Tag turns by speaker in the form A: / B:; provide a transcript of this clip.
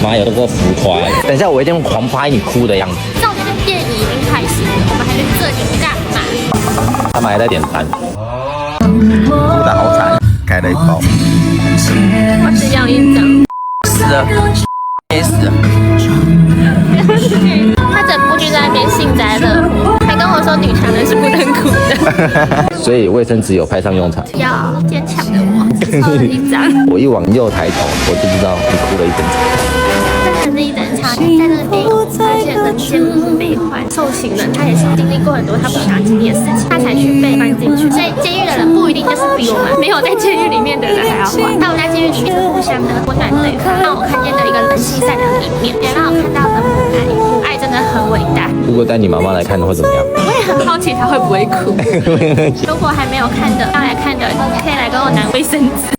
A: 妈有够浮夸的。等一下，我一定会狂拍你哭的样子。
B: 重点是电影已经开始了，我们还在这里干嘛？
A: 他们还在点餐，
C: 哭得好惨，开了一包，
B: 我只要一张。
C: 死了，憋死了。
B: 他整部剧在那边幸灾乐祸，还跟我说女强人是不能哭的。
A: 所以卫生纸有派上用场。
B: 要坚强的我，只抽了一张。
A: 我一往右抬头，我就知道你哭了一整场。
B: 真的是一整场，在这个电影发现人间不悲欢，受刑人他也是经历过很多他不想经历的事情，他才去被关进去。所以监狱的人不一定就是比我们没有在监狱里面的人还要坏，他们在监狱里面是互相的温暖对方，让我看见了一个人性善良的一面，也让我看到了母爱，母爱真的很伟大。
A: 如果带你妈妈来看会怎么样？
B: 我也很好奇他会不会哭。如果还没有看的，要来看的，可以来跟我拿卫生纸。